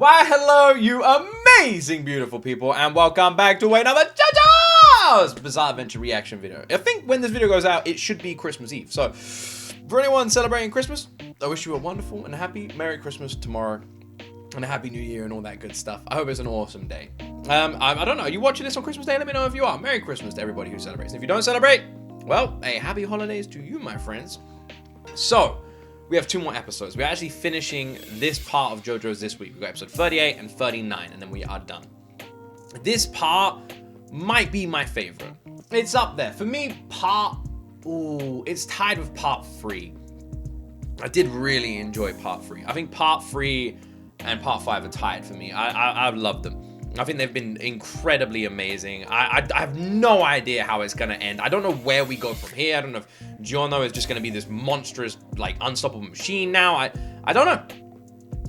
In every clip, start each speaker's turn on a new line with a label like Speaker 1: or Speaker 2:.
Speaker 1: Why, hello, you amazing, beautiful people, and welcome back to another JOJO'S Bizarre Adventure reaction video. I think when this video goes out, it should be Christmas Eve. So, for anyone celebrating Christmas, I wish you a wonderful and happy Merry Christmas tomorrow, and a Happy New Year and all that good stuff. I hope it's an awesome day. I don't know, are you watching this on Christmas Day? Let me know if you are. Merry Christmas to everybody who celebrates. And if you don't celebrate, well, a happy holidays to you, my friends. So, we have 2 more episodes. We're actually finishing this part of JoJo's this week. We've got episode 38 and 39, and then we are done. This part might be my favorite. It's up there. For me, it's tied with part 3. I did really enjoy part 3. I think part 3 and part 5 are tied for me. I love them. I think they've been incredibly amazing. I have no idea how it's gonna end. I don't know where we go from here. I don't know if Giorno is just gonna be this monstrous, like, unstoppable machine now. I don't know.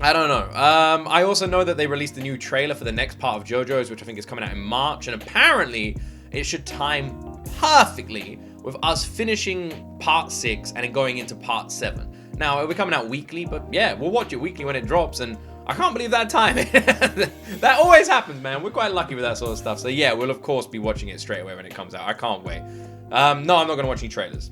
Speaker 1: I don't know. I also know that they released a new trailer for the next part of JoJo's, which I think is coming out in March, and apparently it should time perfectly with us finishing part 6 and then going into part 7. Now, it'll be coming out weekly, but yeah, we'll watch it weekly when it drops, and I can't believe that timing. That always happens, man. We're quite lucky with that sort of stuff. So yeah, we'll of course be watching it straight away when it comes out. I can't wait. No, I'm not gonna watch any trailers.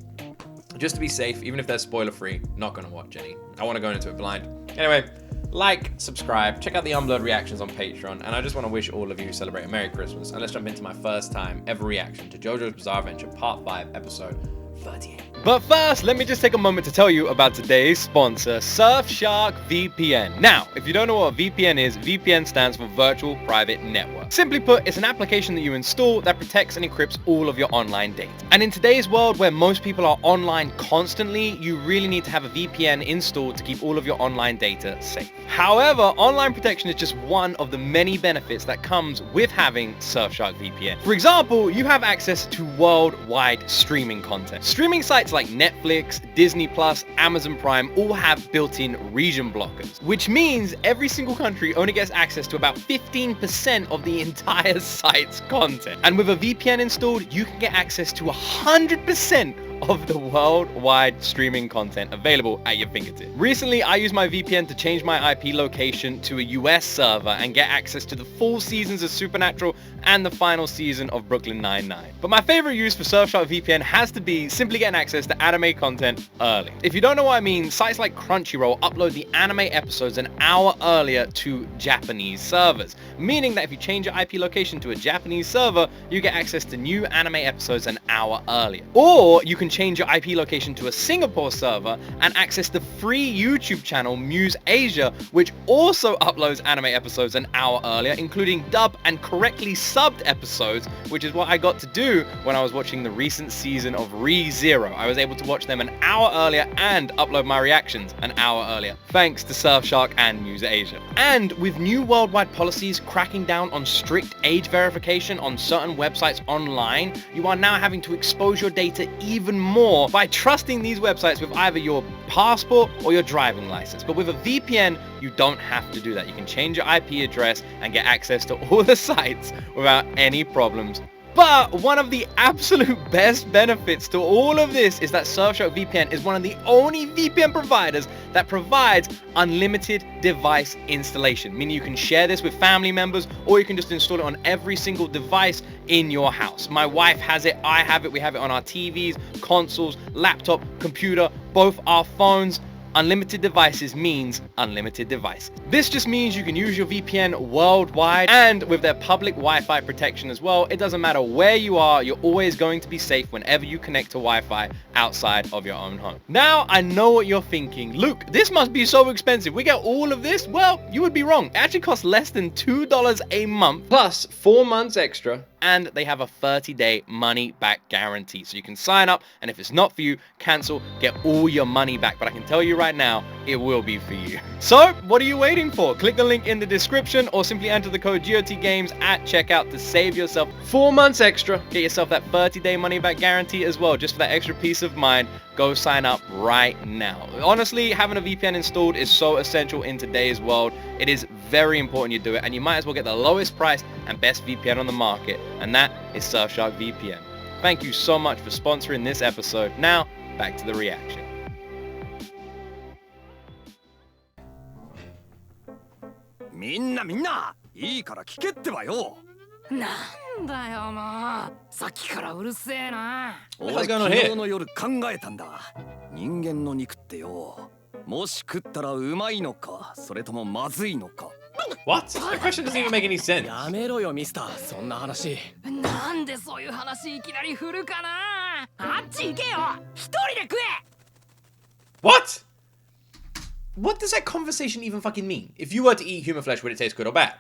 Speaker 1: Just to be safe, even if they're spoiler free, not gonna watch any. I wanna go into it blind. Anyway, like, subscribe, check out the Unblurred reactions on Patreon, and I just wanna wish all of you who celebrate a Merry Christmas, and let's jump into my first time ever reaction to JoJo's Bizarre Adventure Part 5, Episode 38.
Speaker 2: But first, let me just take a moment to tell you about today's sponsor, Surfshark VPN. Now, if you don't know what VPN is, VPN stands for Virtual Private Network. Simply put, it's an application that you install that protects and encrypts all of your online data. And in today's world where most people are online constantly, you really need to have a VPN installed to keep all of your online data safe. However, online protection is just one of the many benefits that comes with having Surfshark VPN. For example, you have access to worldwide streaming content. Streaming sites like Netflix, Disney+, Amazon Prime all have built-in region blockers, which means every single country only gets access to about 15% of the entire site's content. And with a VPN installed, you can get access to 100% of the worldwide streaming content available at your fingertips. Recently, I used my VPN to change my IP location to a US server and get access to the full seasons of Supernatural and the final season of Brooklyn Nine-Nine. But my favorite use for Surfshark VPN has to be simply getting access to anime content early. If you don't know what I mean, sites like Crunchyroll upload the anime episodes an hour earlier to Japanese servers, meaning that if you change your IP location to a Japanese server, you get access to new anime episodes an hour earlier. Or you can change your IP location to a Singapore server and access the free YouTube channel Muse Asia, which also uploads anime episodes an hour earlier, including dub and correctly subbed episodes, which is what I got to do when I was watching the recent season of ReZero. I was able to watch them an hour earlier and upload my reactions an hour earlier, thanks to Surfshark and Muse Asia. And with new worldwide policies cracking down on strict age verification on certain websites online, you are now having to expose your data even more by trusting these websites with either your passport or your driving license. But with a VPN, you don't have to do that. You can change your IP address and get access to all the sites without any problems. But one of the absolute best benefits to all of this is that Surfshark VPN is one of the only VPN providers that provides unlimited device installation, meaning you can share this with family members or you can just install it on every single device in your house. My wife has it, I have it, we have it on our TVs, consoles, laptop, computer, both our phones. Unlimited devices means unlimited devices. This just means you can use your VPN worldwide, and with their public Wi-Fi protection as well, it doesn't matter where you are, you're always going to be safe whenever you connect to Wi-Fi outside of your own home. Now, I know what you're thinking. Luke, this must be so expensive. We get all of this? Well, you would be wrong. It actually costs less than $2 a month,
Speaker 1: Plus 4 months extra.
Speaker 2: and they have a 30-day money-back guarantee. So you can sign up, and if it's not for you, cancel, get all your money back. But I can tell you right now, it will be for you. So, what are you waiting for? Click the link in the description, or simply enter the code G.O.T Games at checkout to save yourself
Speaker 1: 4 months extra.
Speaker 2: Get yourself that 30-day money-back guarantee as well, just for that extra peace of mind. Go sign up right now. Honestly, having a VPN installed is so essential in today's world. It is very important you do it, and you might as well get the lowest price and best VPN on the market, and that is Surfshark VPN. Thank you so much for sponsoring this episode. Now, back to the reaction.
Speaker 3: みんないいから聞けってばよ。
Speaker 4: なんだよもうさっきからうるせえな。
Speaker 3: 俺
Speaker 1: What's going on
Speaker 3: 昨
Speaker 1: here?
Speaker 3: 日の夜考えたんだ。人間の肉ってよ、もし食ったらうまいのか、それともまずいのか。
Speaker 1: What? That question doesn't even make any sense.
Speaker 5: やめろよミスター、そんな話。
Speaker 4: なんでそういう話いきなり振るかな。あっち行けよ、一人で食え。
Speaker 1: What? What does that conversation even fucking mean? If you were to eat human flesh, would it taste good or bad?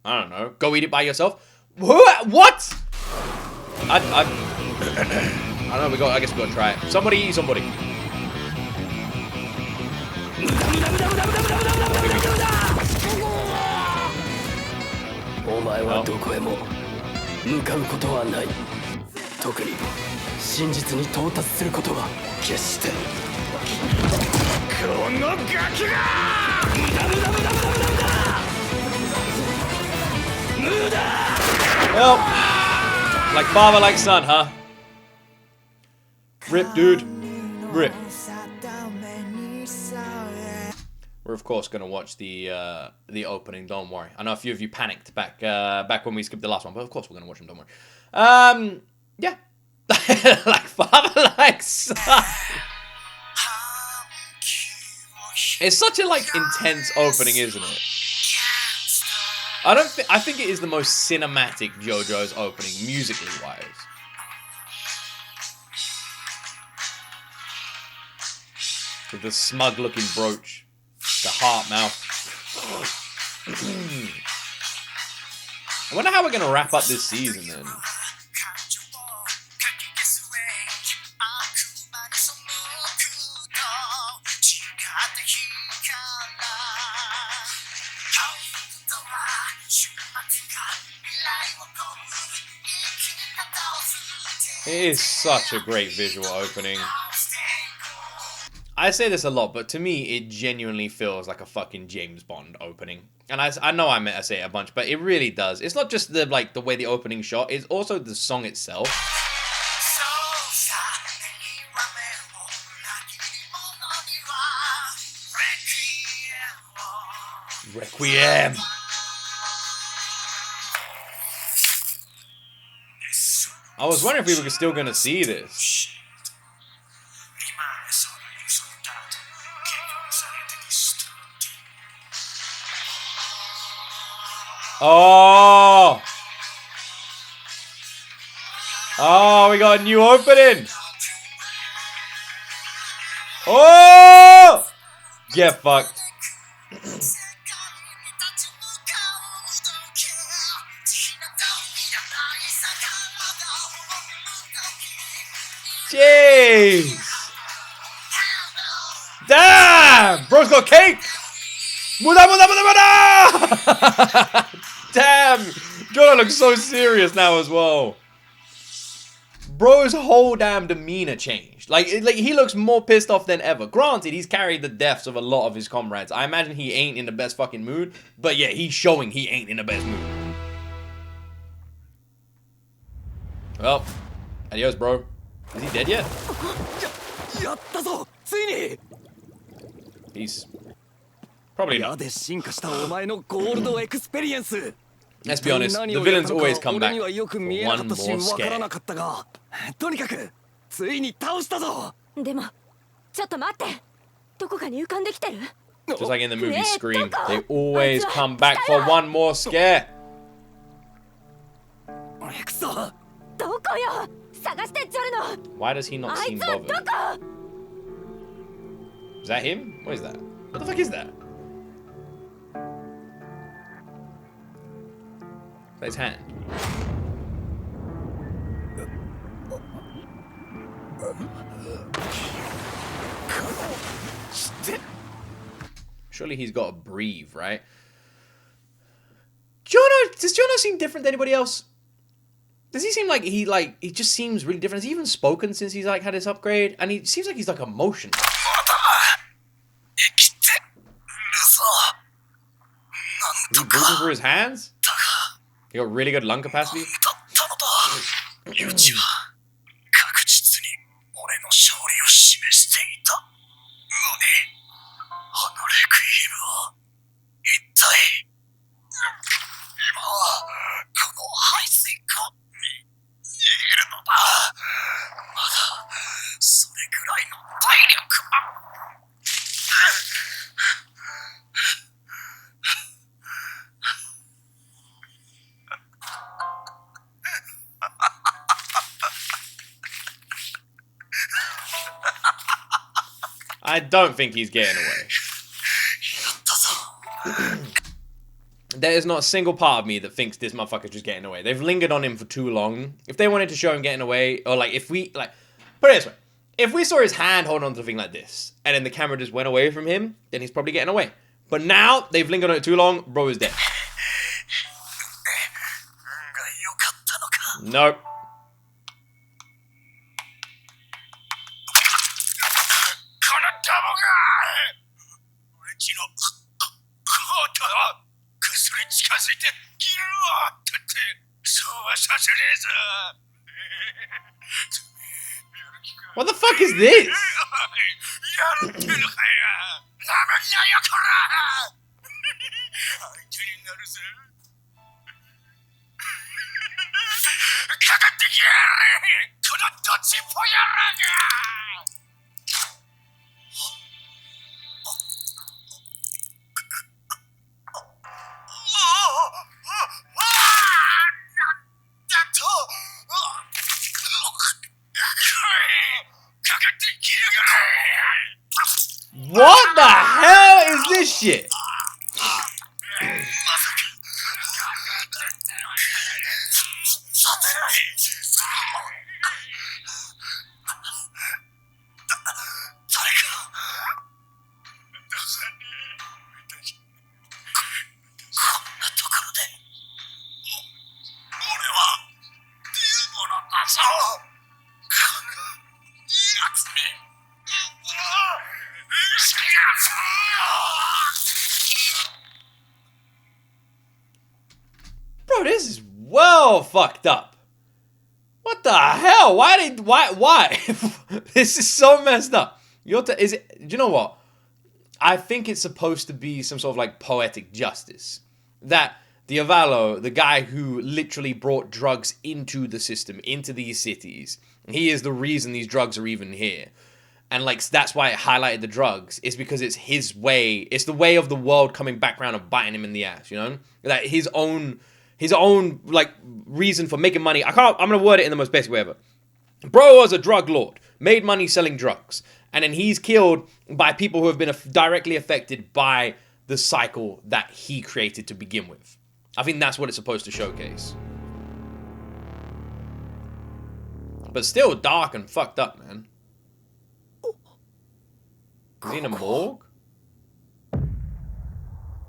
Speaker 1: I don't know. Go eat it by yourself. What? I don't know. I guess we gotta try it. Somebody eat somebody.
Speaker 5: お前はどこへも向かうことはない。特に真実に到達することは決して。
Speaker 3: このガキが無駄。
Speaker 1: Well, like father, like son, huh? Rip, dude. Rip. We're of course gonna watch the opening. Don't worry. I know a few of you panicked back when we skipped the last one, but of course we're gonna watch them. Don't worry. Yeah, like father, like son. It's such a like intense opening, isn't it? I think it is the most cinematic JoJo's opening, musically wise. With the smug looking brooch, the heart mouth. I wonder how we're gonna wrap up this season then. It is such a great visual opening. I say this a lot, but to me, it genuinely feels like a fucking James Bond opening. And I know I say it a bunch, but it really does. It's not just the way the opening shot, it's also the song itself. Requiem. I was wondering if we were still gonna see this. Oh! Oh, we got a new opening! Oh! Get fucked. Jeez! Damn! Bro's got cake! Muda, muda, muda, muda! Damn! Jono looks so serious now as well. Bro's whole damn demeanor changed. Like he looks more pissed off than ever. Granted, he's carried the deaths of a lot of his comrades. I imagine he ain't in the best fucking mood. But yeah, he's showing he ain't in the best mood. Well, adios, bro. Is he dead yet? He's probably not.
Speaker 3: Let's be honest,
Speaker 1: the villains always come back for one more scare.
Speaker 6: でもちょっと待って、どこかに浮かんできてる。
Speaker 1: Just like in the movie Scream, they always come back for one more scare.
Speaker 6: どこよ、探してジョルノ。
Speaker 1: Why does he not
Speaker 6: あい
Speaker 1: seem
Speaker 6: つは
Speaker 1: bothered?
Speaker 6: どこ。
Speaker 1: Is that him? What is that? What the fuck is that? Is that his hand? Surely he's got to breathe, right? Does Jono seem different to anybody else? Does he seem like he just seems really different? Has he even spoken since he's like had his upgrade? And he seems like he's like emotional. Is he breathing through his hands? He got really good lung capacity. I don't think he's getting away. There is not a single part of me that thinks this motherfucker's just getting away. They've lingered on him for too long. If they wanted to show him getting away, or like if we, like, put it this way. If we saw his hand holding onto the thing like this, and then the camera just went away from him, then he's probably getting away. But now, they've lingered on it too long, bro is dead. Nope. What the fuck is this? What the hell is this shit? Bro, this is well fucked up. What the hell? Why? This is so messed up. Is it? Do you know what? I think it's supposed to be some sort of like poetic justice. That Diavolo, the guy who literally brought drugs into the system, into these cities, he is the reason these drugs are even here. And like that's why it highlighted the drugs. It's because it's his way. It's the way of the world coming back around and biting him in the ass. You know, like his own like reason for making money. I'm gonna word it in the most basic way ever. Bro was a drug lord, made money selling drugs, and then he's killed by people who have been directly affected by the cycle that he created to begin with. I think that's what it's supposed to showcase. But still dark and fucked up, man. Is he in a morgue?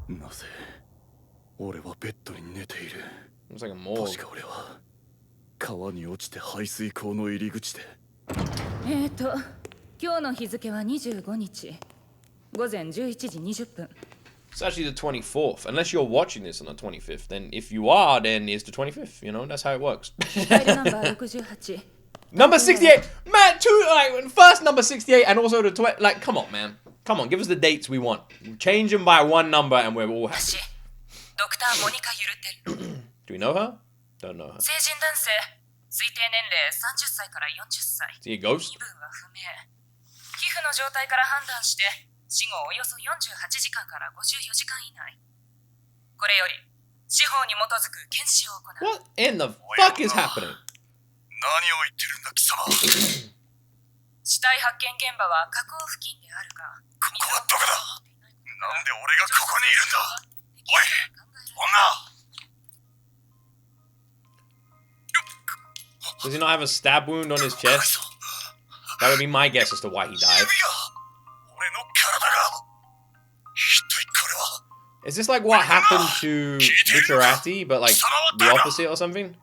Speaker 3: なぜ俺はベッドに寝ている。
Speaker 1: Looks like a morgue.
Speaker 3: 確か俺は川に落ちて排水溝の入り口で。
Speaker 7: 今日の日付は25日午前11時20分。
Speaker 1: It's actually the 24th. Unless you're watching this on the 25th, then if you are, then it's the 25th. You know, that's how it works.
Speaker 7: ファイルナンバー68。
Speaker 1: Number 68! Man, first number 68 and also the 20. Like, come on, man. Come on, give us the dates we want. Change them by one number and we're all happy.
Speaker 7: ドクターモニカ・ユルテル。
Speaker 1: Do we know her? Don't know her.
Speaker 7: 成人男性。推定年齢30歳から40歳。
Speaker 1: Is he a ghost?
Speaker 7: 身分は不明。皮膚の状態から判断して死後およそ48時間から54時間以内。これより司法に基づく検視を行う。
Speaker 1: What in the fuck is happening?
Speaker 3: 何を言ってるんだ貴様。
Speaker 7: 死体発見現場は河口付近であるが、
Speaker 3: ここはどこだ。なんで俺がここにいるんだ。おい、女。
Speaker 1: Does he not have a stab wound on his chest? That would be my guess as to why he died. Is this like what happened to Bucciarati, but like the opposite or something?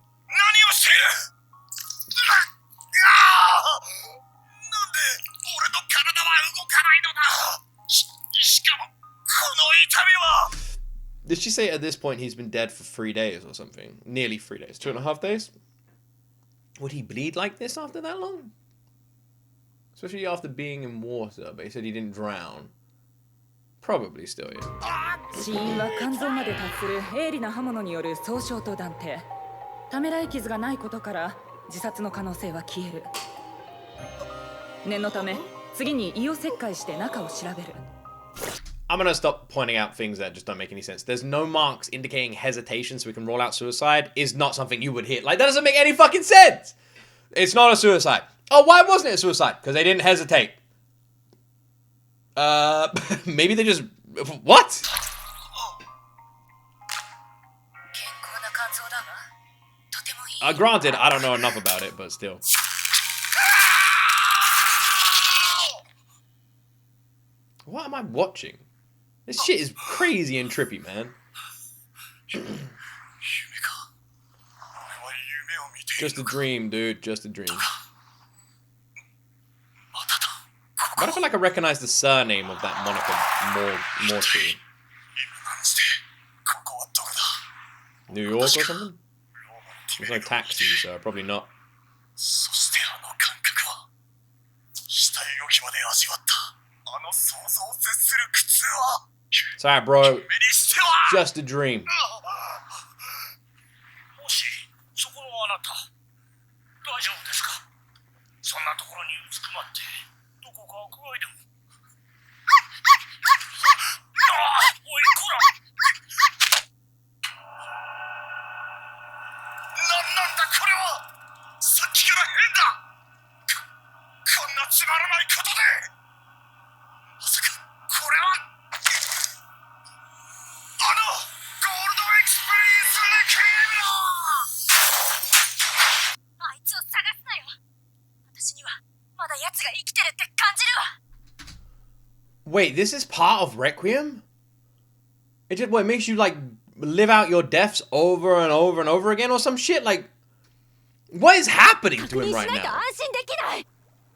Speaker 1: Did she say at this point he's been dead for 3 days or something? Nearly 3 days. 2.5 days? Would he bleed like this after that long? Especially after being in water, but he said he didn't drown. Probably still, yeah.
Speaker 7: 死因は肝臓まで達する鋭利な刃物による創傷と断定。ためらい傷がないことから自殺の可能性は消える。念のため次に胃を切開して中を調べる。
Speaker 1: I'm gonna stop pointing out things that just don't make any sense. There's no marks indicating hesitation so we can rule out suicide is not something you would hit. Like, that doesn't make any fucking sense! It's not a suicide. Oh, why wasn't it a suicide? Because they didn't hesitate. Maybe they just... What? Granted, I don't know enough about it, but still. What am I watching? This shit is crazy and trippy, man. Just a dream, dude. Just a dream. But I feel like I recognize the surname of that moniker Morty. New York or something? There's no taxi, so probably not. Sorry, bro. Just a dream. Wait, this is part of Requiem? It just, what, makes you, like, live out your deaths over and over and over again or some shit? Like, what is happening to him right now?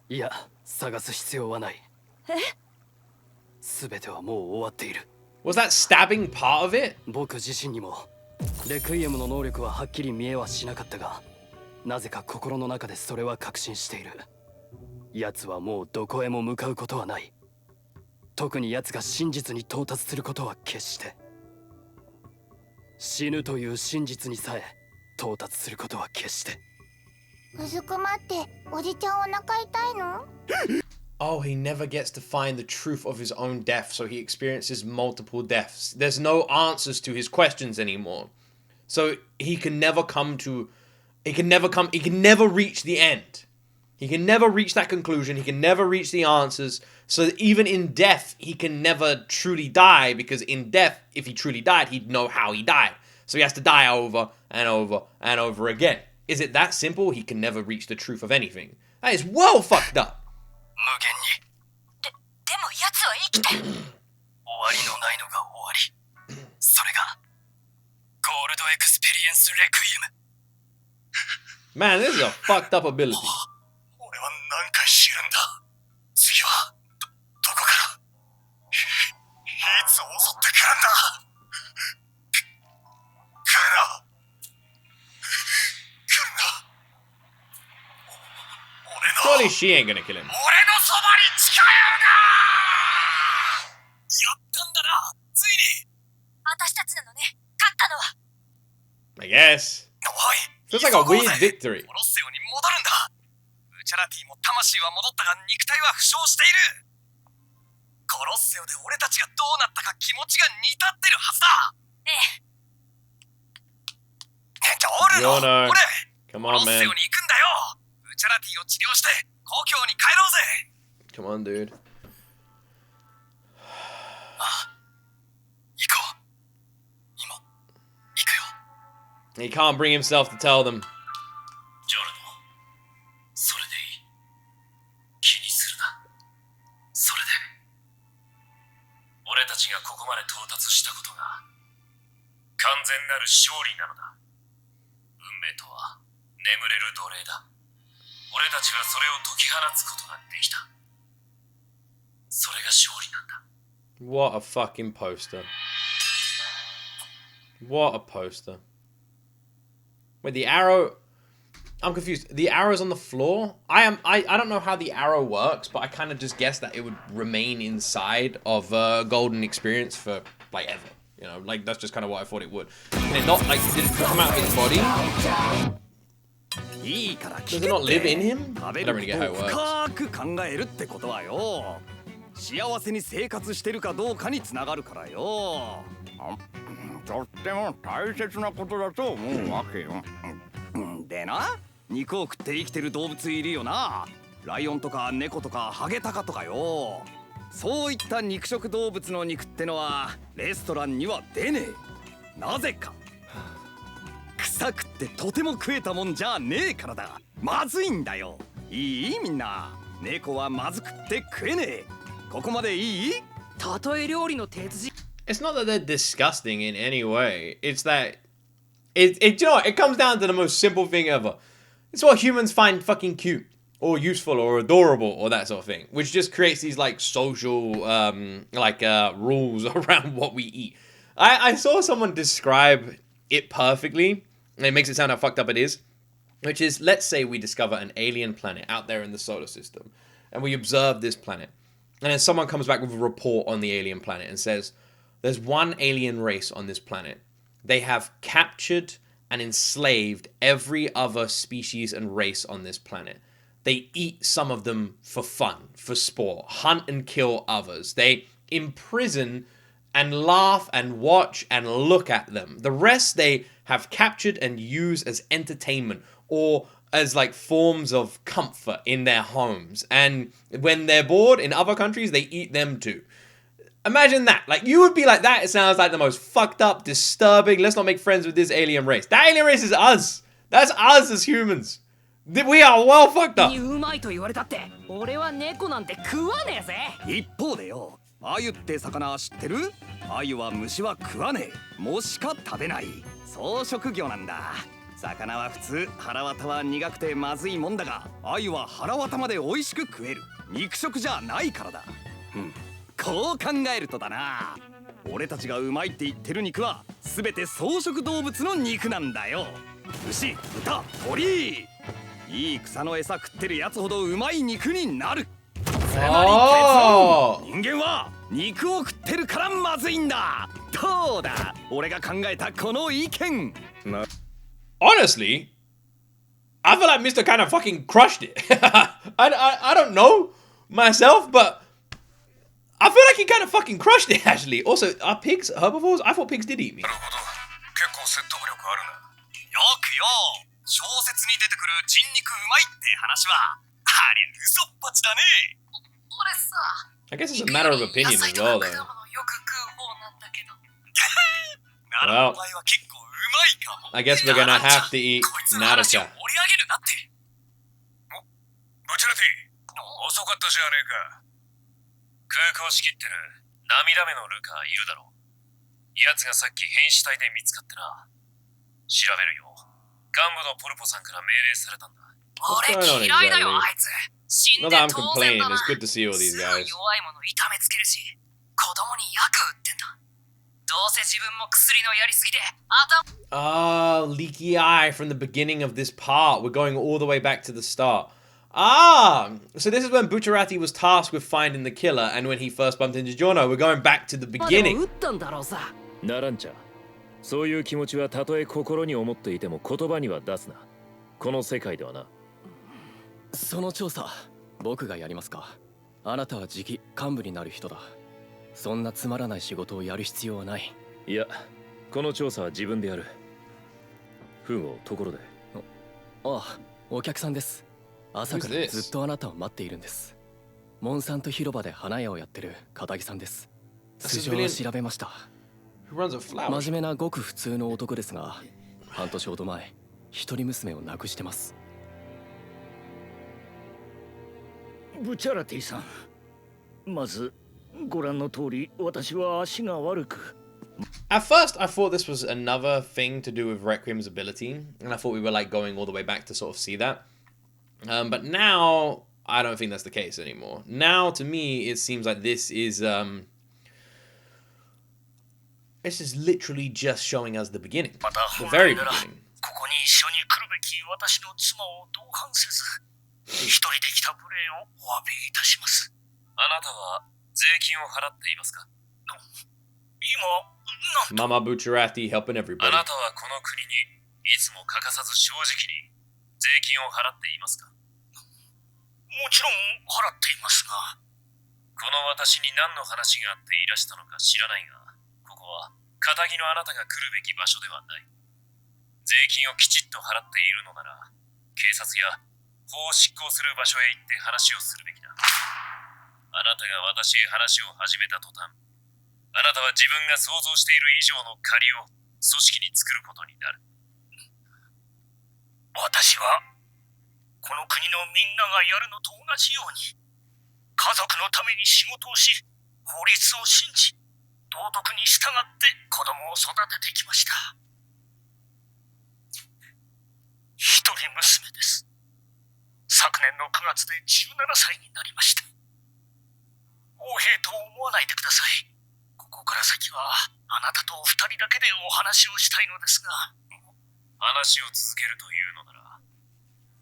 Speaker 5: いや、探す必要はない。すべてはもう終わっている。
Speaker 1: Was that stabbing part of it?
Speaker 5: 僕自身にもレクイエムの能力ははっきり見えはしなかったが、なぜか心の中でそれは確信している。奴はもうどこへも向かうことはない。特に奴が真実に到達することは決して。死ぬという真実にさえ到達することは決して。
Speaker 8: うずくまっておじちゃんお腹痛いの
Speaker 1: ？Oh, he never gets to find the truth of his own death, so he experiences multiple deaths. There's no answers to his questions anymore. So he can never reach the end. He can never reach that conclusion. He can never reach the answers. So even in death, he can never truly die, because in death, if he truly died, he'd know how he died. So he has to die over and over and over again. Is it that simple? He can never reach the truth of anything. That is well fucked up.
Speaker 5: 無限に。でも奴は生きて。終わりのないのが終わり。それがゴールドエクスペリエンスレクイエム。
Speaker 1: Man, this is a fucked up ability.
Speaker 5: 俺は何回知るんだ。次はどこからいつ襲ってくるんだ。来るな。
Speaker 1: Surely she ain't gonna kill him. I guess. Feels like a weird victory.
Speaker 3: チャラティも魂は戻ったが肉体は負傷している。コロッセオで俺たちがどうなったか気持ちが似たってるはずだ。じゃあオルノ、俺、コロッセオに行くんだよ。チャラティを治療して故郷に帰ろうぜ。
Speaker 1: Come on, dude.
Speaker 3: 行こう。今、行くよ。
Speaker 1: He can't bring himself to tell them.
Speaker 3: ジョルノ、それでいい。気にするな。それで。俺たちがここまで到達したことが完全なる勝利なのだ。運命とは眠れる奴隷だ。 俺たちはそれを解き放つことができた。それが勝利なんだ。
Speaker 1: What a fucking poster. What a poster. Wait, the arrow... I'm confused. The arrow's on the floor? I don't know how the arrow works, but I kind of just guessed that it would remain inside of Golden Experience for, like, ever. You know, like, that's just kind of what I thought it would. And it not, like, did it come out of his body? Does it not live in him? I don't really get how it works.
Speaker 3: 深く考えるってことはよ、幸せに生活してるかどうかにつながるからよ。とっても大切なことだと思うわけよ。でな、肉を食って生きてる動物いるよな。ライオンとか猫とかハゲタカとかよ。
Speaker 5: そういった肉食動物の肉ってのはレストランには出ねえ。なぜか臭くってとても食えたもんじゃねえからだ。まずいんだよ。いいみんな、猫はまずくって食えねえ。ここまでいい？
Speaker 4: たとえ料理の鉄人
Speaker 1: It's not that they're disgusting in any way. It's that you know what? It comes down to the most simple thing ever. It's what humans find fucking cute or useful or adorable or that sort of thing, which just creates these like social rules around what we eat. I saw someone describe it perfectly, and it makes it sound how fucked up it is, which is, let's say we discover an alien planet out there in the solar system, and we observe this planet, and then someone comes back with a report on the alien planet and says, there's one alien race on this planet. They have captured and enslaved every other species and race on this planet. They eat some of them for fun, for sport, hunt and kill others. They imprison and laugh and watch and look at them. The rest they have captured and use as entertainment or as like forms of comfort in their homes. And when they're bored in other countries, they eat them too. Imagine that. Like, you would be like, that it sounds like the most fucked up, disturbing, let's not make friends with this alien race. That alien race is us. That's us as humans. We are well fucked up.
Speaker 4: うまいと言われたって俺は猫なんて食わねえぜ。
Speaker 5: 一方でよ、鮎って魚知ってる？鮎は虫は食わねえ。もしか食べない。草食魚なんだ。魚は普通腹渡は苦くてまずいもんだが、鮎は腹渡まで美味しく食える。肉食じゃないからだ。こう考えるとだな。俺たちがうまいって言ってる肉は全て草食動物の肉なんだよ。牛、豚、鳥。いい草の餌食ってるやつほどうまい肉になる。つまり結論、人間は肉を食ってるからまずいんだ。どうだ、俺が考えたこの意見。
Speaker 1: Honestly, I feel like Mr. kind of fucking crushed it. I don't know myself, but I feel like he kind of fucking crushed it actually. Also, are pigs herbivores? I thought pigs did eat meat.
Speaker 3: 結構説得力あるな。よくよ、小説に出てくる人肉うまいって話は、ありゃ嘘っぱちだね。俺さ、
Speaker 1: I guess it's a matter of opinion as well, though.
Speaker 3: よく食う方なんだけど。ならお前は結構うまいかも。
Speaker 1: I guess we're gonna have to eat
Speaker 3: こいつの話を
Speaker 1: Naruto.
Speaker 3: 盛り上げるなって。ブチャラティ、遅かったじゃねえか。空港仕切ってる涙目のルカいるだろう。奴がさっき変死体で見つかってな。調べるよ。幹部のポルポさんから命令されたんだ。俺嫌いだよ、あいつ。死んで
Speaker 1: Not that I'm
Speaker 3: 当然
Speaker 1: complaining.
Speaker 3: だな。
Speaker 1: It's good to see all these
Speaker 3: すぐ
Speaker 1: guys.
Speaker 3: 弱いもの痛めつけるし、子供に薬売ってんだ。どうせ自分も薬のやりすぎで頭
Speaker 1: Leaky eye from the beginning of this part. We're going all the way back to the start. So this is when Bucciarati was tasked with finding the killer, and when he first bumped into Giorno, we're going back to the
Speaker 4: まあでも
Speaker 1: beginning.
Speaker 4: 撃ったんだろうさ。
Speaker 9: ならんちゃ。そういう気持ちはたとえ心に思っていても言葉には出すな。この世界ではな。
Speaker 5: その調査、僕がやりますか。あなたは次期幹部になる人だ。そんなつまらない仕事をやる必要はない。
Speaker 9: いや、この調査は自分でやる。フンをところで。
Speaker 5: ああ、お客さんです。朝からずっとあなたを待っているんです。モンサント広場で花屋をやってる片木さんです。素性を調べました。
Speaker 1: Who runs a flower?
Speaker 5: 真面目なごく普通の男ですが、半年ほど前、一人娘を亡くしてます。
Speaker 10: ブチャラティさん、まずご覧の通り私は足が悪く。
Speaker 1: At first, I thought this was another thing to do with Requiem's ability, and I thought we were like going all the way back to sort of see that. But now, I don't think that's the case anymore. Now, to me, it seems like this is literally just showing us the beginning, the very beginning.
Speaker 3: ここに一緒に来るべき私の妻を同伴せず、一人で来た無礼をお詫びいたします。あなたは税金を払っていますか？今、
Speaker 1: Mama Bucciarati helping
Speaker 3: あ
Speaker 1: everybody.
Speaker 3: なたはこの国にいつも欠かさず正直に税金を払っていますか？もちろん払っていますが、この私に何の話があっていらしたのか知らないが、ここは仇のあなたが来るべき場所ではない。税金をきちっと払っているのなら、警察や法を執行する場所へ行って話をするべきだ。あなたが私へ話を始めた途端、あなたは自分が想像している以上の借りを組織に作ることになる。
Speaker 10: 私はこの国のみんながやるのと同じように家族のために仕事をし、法律を信じ、道徳に従って子供を育ててきました。一人娘です。昨年の9月で17歳になりました。横兵と思わないでください。ここから先はあなたと二人だけでお話をしたいのですが。
Speaker 3: 話を続けるというのなら、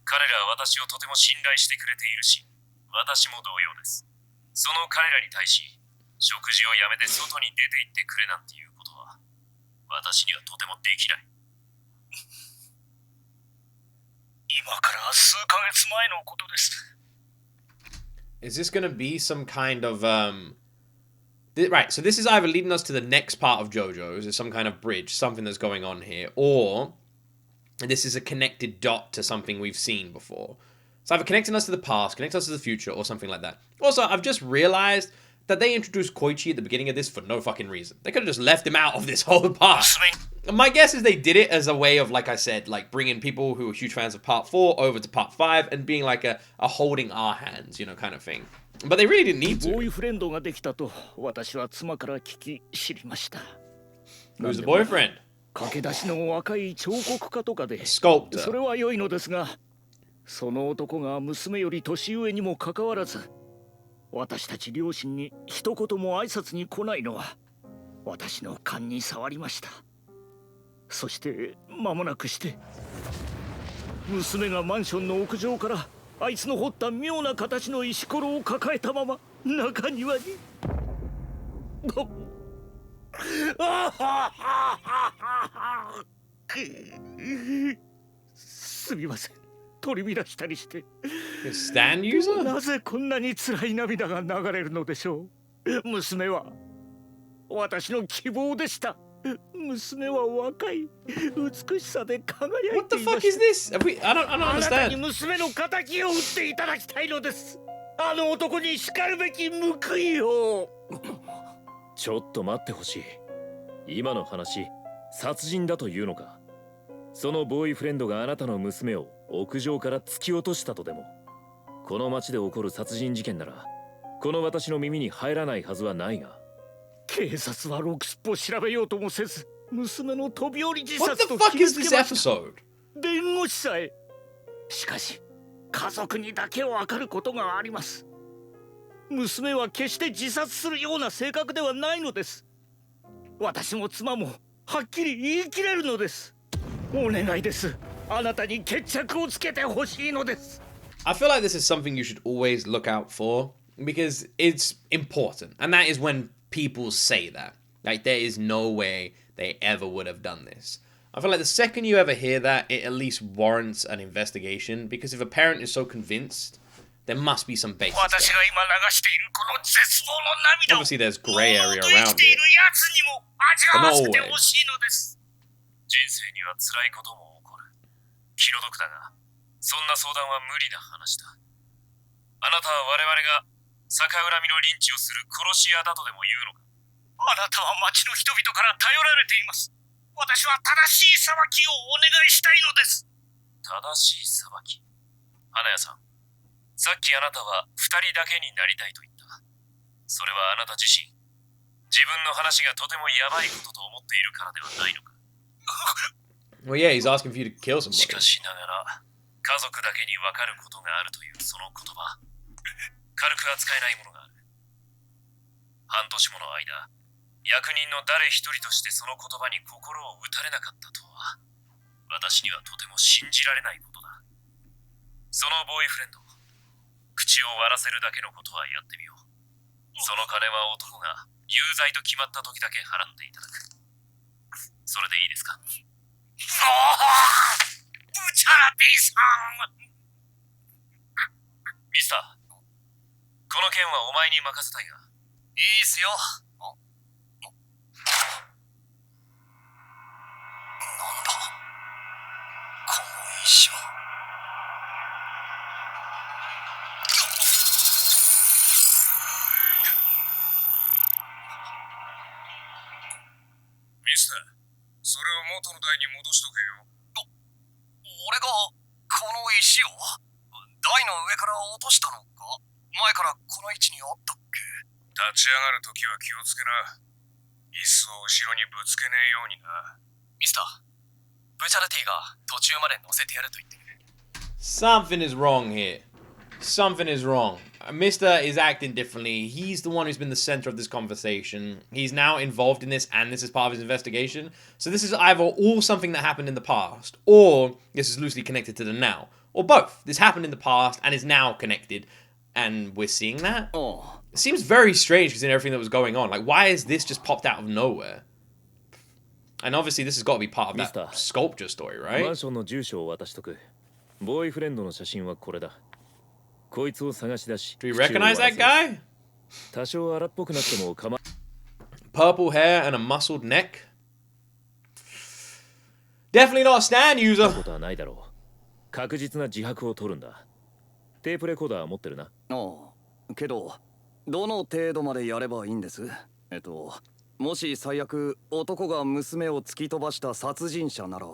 Speaker 3: 彼らは私をとても信頼してくれているし、私も同様です。その彼らに対し、食事をやめて外に出て行ってくれなんていうことは、私にはとてもできない。
Speaker 10: 今から数ヶ月前のことです。
Speaker 1: Is this going to be some kind of right, so this is either leading us to the next part of JoJo's, there's some kind of bridge, something that's going on here, or this is a connected dot to something we've seen before. It's either connecting us to the past, connecting us to the future, or something like that. Also, I've just realized that they introduced Koichi at the beginning of this for no fucking reason. They could have just left him out of this whole part. My guess is they did it as a way of, like I said, like bringing people who are huge fans of Part 4 over to Part 5 and being like a holding our hands, you know, kind of thing. But they really didn't need to.
Speaker 10: ボーイフレンドができたと私は妻から聞き知りました。
Speaker 1: Who's the boyfriend?
Speaker 10: 駆け出しの若い彫刻家とかで、
Speaker 1: Sculptor.
Speaker 10: それは良いのですが、その男が娘より年上にもかかわらず、私たち両親に一言も挨拶に来ないのは私の勘に触りました。そして間もなくして娘がマンションの屋上からあいつの彫った妙な形の石ころを抱えたまま中庭にすみません、取り乱したりして。
Speaker 1: Stand user?
Speaker 10: なぜこんなに辛い涙が流れるのでしょう。娘は私の希望でした。娘は若い、美しさで輝いていました。
Speaker 1: What the fuck is this? I don't
Speaker 10: あなたに
Speaker 1: understand.
Speaker 10: 娘の仇を討っていただきたいのです。あの男にしかるべき報いを。
Speaker 9: ちょっと待ってほしい。今の話、殺人だというのか。そのボーイフレンドがあなたの娘を屋上から突き落としたとでも。この町で起こる殺人事件なら、この私の耳に入らないはずはないが。
Speaker 10: 警察はろくすっぽ調べようともせず、娘の飛び降り自
Speaker 1: What
Speaker 10: 殺
Speaker 1: the
Speaker 10: と
Speaker 1: fuck
Speaker 10: 決め
Speaker 1: is
Speaker 10: つ
Speaker 1: this
Speaker 10: けました。
Speaker 1: episode?
Speaker 10: 弁護士さえ。しかし家族にだけわかることがあります。娘は決して自殺するような性格ではないのです。私も妻もはっきり言い切れるのです。お願いです。あなたに決着をつけてほしいのです。
Speaker 1: I feel like this is something you should always look out for because it's important, and that is when people say that. Like, there is no way they ever would have done this. I feel like the second you ever hear that, it at least warrants an investigation, because if a parent is so convinced, there must be some basis there.
Speaker 10: 私が今流しているこの絶望の涙を
Speaker 1: Obviously, there's grey area
Speaker 10: 生
Speaker 1: around
Speaker 10: きてい
Speaker 1: it.
Speaker 10: るやつにも味わわせてほしいのです。
Speaker 3: 人生には辛いことも起こる。気の毒だが、そんな相談は無理な話だ。あなたは我々が逆恨みのリンチをする殺し屋だとでも言うのか。
Speaker 10: あなたは町の人々から頼られています。私は正しい裁きをお願いしたいのです。
Speaker 3: 正しい裁き。花屋さん、さっきあなたは二人だけになりたいと言った。それはあなた自身、自分の話がとてもやばいことと思っているからではないのか。
Speaker 1: Well, yeah, he's asking for you to kill
Speaker 3: し
Speaker 1: somebody.
Speaker 3: かしながら、家族だけに分かることがあるというその言葉、軽く扱えないものがある。半年もの間、役人の誰一人としてその言葉に心を打たれなかったとは、私にはとても信じられないことだ。そのボーイフレンド、口を割らせるだけのことはやってみよう。その金は男が有罪と決まった時だけ払っていただく。それでいいですか？
Speaker 10: ブチャラティさん。
Speaker 3: ミスター、この件はお前に任せたいが。
Speaker 10: いいっすよ。なんだこの石は。
Speaker 3: 戻しとけよ。俺がこの石を台の上から落としたのか？前からこの位置にあったっけ？立ち上がるときは気をつけな。椅子を後ろにぶつけねえようにな。
Speaker 4: ミスター、ブチャルティが途中まで乗せてやると言ってる。
Speaker 1: Something is wrong here. Something is wrong. Mr. is acting differently. He's the one who's been the center of this conversation. He's now involved in this, and this is part of his investigation. So this is either all something that happened in the past, or this is loosely connected to the now, or both. This happened in the past and is now connected, and we're seeing that?
Speaker 5: Oh.
Speaker 1: It seems very strange considering everything that was going on. Like, why is this just popped out of nowhere? And obviously this has got to be part of that sculpture story, right?
Speaker 9: マンションの住所を渡しとく。ボーイフレンドの写真はこれだ。こいつを探し出し。
Speaker 1: Do we recognize that guy?
Speaker 9: 多少荒っぽくなっても構わ
Speaker 1: Purple hair and a muscled neck. Definitely not a stand user.
Speaker 9: ことはないだろう。確実な自白を取るんだ。テープレコーダー持ってるな。
Speaker 5: ああ、けどどの程度までやればいいんです？もし最悪男が娘を突き飛ばした殺人者なら。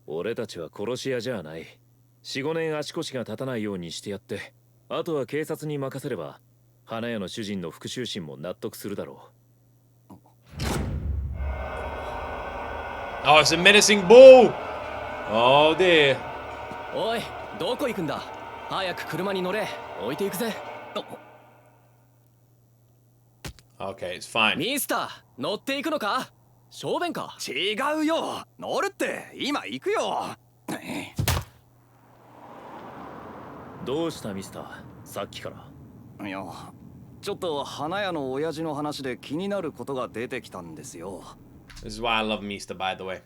Speaker 9: 俺たちは殺し屋じゃない。4、5年足腰が立たないようにしてやって、あとは警察に任せれば花屋の主人の復讐心も納得するだろう。
Speaker 1: Oh, it's a menacing bull. Oh dear.
Speaker 4: おい、どこ行くんだ？早く車に乗れ。置いていくぜ。
Speaker 1: Okay, it's fine.
Speaker 4: ミスター、乗っていくのか？小便か？
Speaker 5: 違うよ。乗るって今行くよ。
Speaker 9: どうしたミスター？さっきから。
Speaker 5: いや、ちょっと花屋の親父の話で気になることが出てきたんですよ。
Speaker 1: This is why I love Mista, by the way.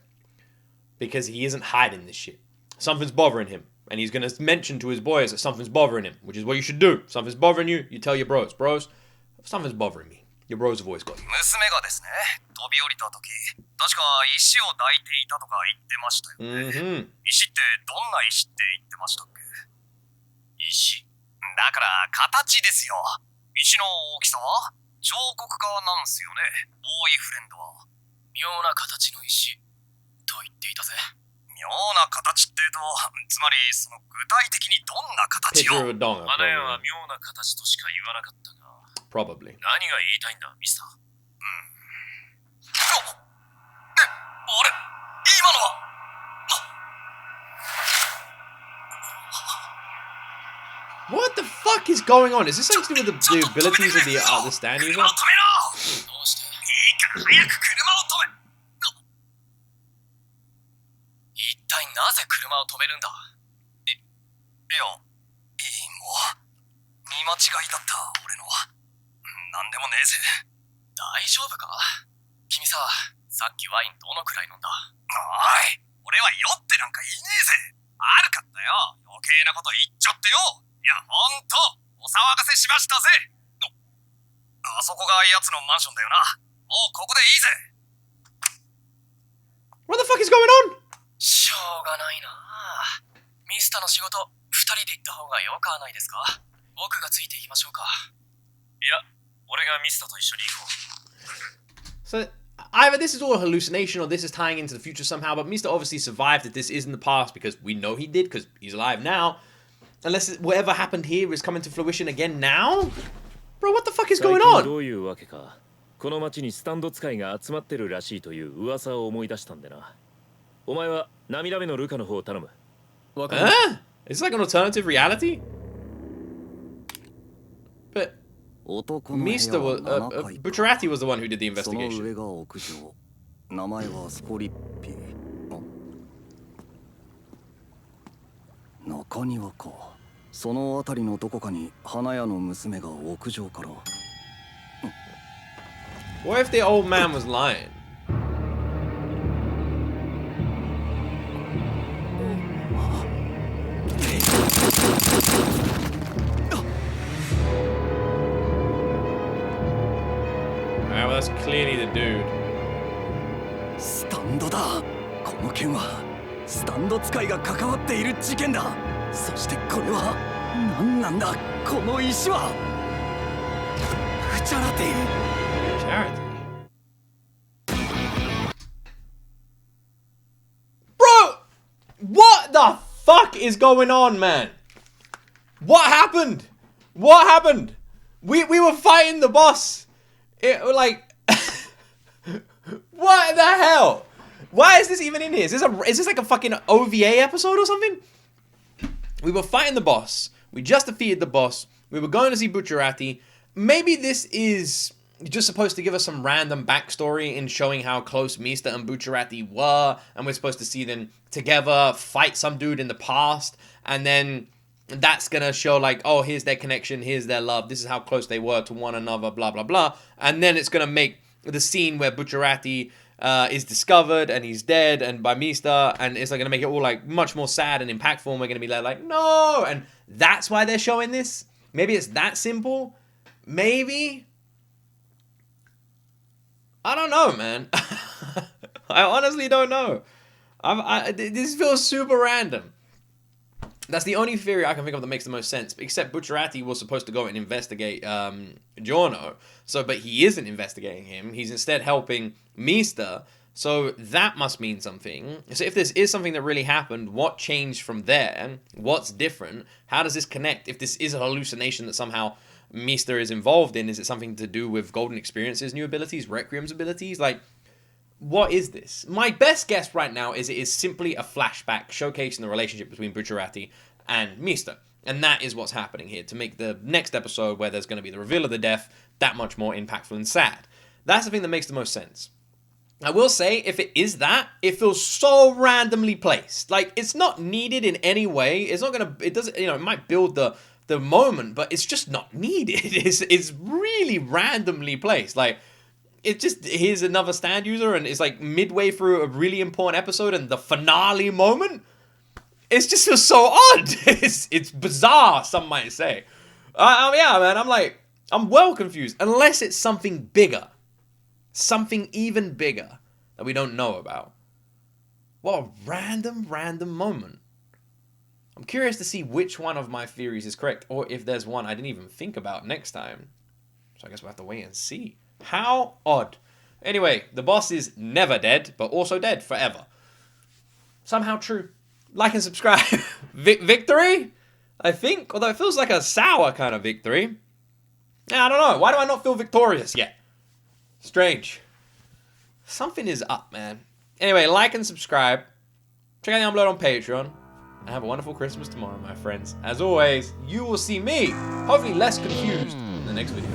Speaker 1: Because he isn't hiding this shit. Something's bothering him. And he's going to mention to his boys that something's bothering him. Which is what you should do. Something's bothering you, you tell your bros. Bros, something's bothering me. Your bros have always got you.
Speaker 3: 娘がですね、飛び降りた時、確か石を抱いていたとか言ってましたよね。石ってどんな石って言ってましたっけ？石。だから形ですよ。石の大きさは彫刻家なんすよね。ボーイフレンドは。妙な形の石と言っていたぜ。妙な形ってと、つまりその具体的にどんな形を。花屋は妙な形としか言わなかったが。
Speaker 1: Probably.
Speaker 3: 何が言いたいんだ、ミスター。あれ、今のは。
Speaker 1: What the fuck is going on? Is this something to do with the abilities of the stand user?
Speaker 3: どうして？いいから早く車を止め。一体なぜ車を止めるんだ？いや、もう見間違いだった俺のは。なんでもねえぜ。大丈夫か？君さ、さっきワインどのくらい飲んだ？おい、俺は酔ってなんかいねえぜ。悪かったよ。余計なこと言っちゃってよ。いや、ほんと、お騒がせしましたぜ。あそこが奴のマンションだよな。もうここでいいぜ。
Speaker 1: What the fuck is going on?
Speaker 4: しょうがないな。ミスターの仕事、二人で行った方がよくはないですか？僕がついていきましょうか。
Speaker 3: いや、俺がミスターと一緒に行こう。
Speaker 1: So, either this is all a hallucination or this is tying into the future somehow, but Mista obviously survived that this is in the past because we know he did because he's alive now. Unless whatever happened here is coming to fruition again now? Bro, what the fuck is going on?
Speaker 9: どういうわけか。この町にスタンド使いが集まってるらしいという噂を思い出したんでな。お前は涙目のルカの方を頼む。
Speaker 1: It's like an alternative reality? But Mista was Bucciarati was the one who did the investigation.
Speaker 5: 名前はスコリッピー。中庭か。そのあたりのどこかに花屋の娘が屋上から。
Speaker 1: What if the old man was lying? Alright, well that's clearly the dude.
Speaker 5: スタンドだ。この件はスタンド使いが関わっている事件だ。そしてこれは何なんだこの石は。フチャラティ。
Speaker 1: What the fuck is going on, man? What happened? What happened? We were fighting the boss. It like what the hell? Why is this even in here? Is this like a fucking OVA episode or something? We were fighting the boss. We just defeated the boss. We were going to see Bucciarati. Maybe this is just supposed to give us some random backstory in showing how close Mista and Bucciarati were, and we're supposed to see them together fight some dude in the past, and then that's gonna show like, oh, here's their connection, here's their love, this is how close they were to one another, blah blah blah, and then it's gonna make the scene where Bucciarati is discovered and he's dead and by Mista, and it's like gonna make it all like much more sad and impactful, and we're gonna be like no, and that's why they're showing this. Maybe it's that simple. Maybe. I don't know, man. I honestly don't know. This feels super random. That's the only theory I can think of that makes the most sense. Except Bucciarati was supposed to go and investigate Giorno. But he isn't investigating him. He's instead helping Mista. So that must mean something. So if this is something that really happened, what changed from there? What's different? How does this connect? If this is a hallucination that somehow Mista is involved in, is it something to do with Golden Experience's new abilities, Requiem's abilities? Like, what is this? My best guess right now is it is simply a flashback showcasing the relationship between Bucciarati and Mista. And that is what's happening here, to make the next episode, where there's going to be the reveal of the death, that much more impactful and sad. That's the thing that makes the most sense. I will say, if it is that, it feels so randomly placed. Like, it's not needed in any way. It's not gonna, it doesn't, it might build the moment, but it's just not needed. It's really randomly placed. Like, it just, here's another stand user, and it's like midway through a really important episode, and the finale moment, it just feels so odd. It's bizarre, some might say. Yeah, man, I'm well confused. Unless it's something bigger. Something even bigger that we don't know about. What a random moment. I'm curious to see which one of my theories is correct, or if there's one I didn't even think about next time. So I guess we'll have to wait and see. How odd. Anyway, the boss is never dead, but also dead forever. Somehow true. Like and subscribe. Victory? I think. Although it feels like a sour kind of victory. Yeah, I don't know. Why do I not feel victorious yet? Strange. Something is up, man. Anyway, like and subscribe. Check out the upload on Patreon. And have a wonderful Christmas tomorrow, my friends. As always, you will see me, hopefully less confused, in the next video.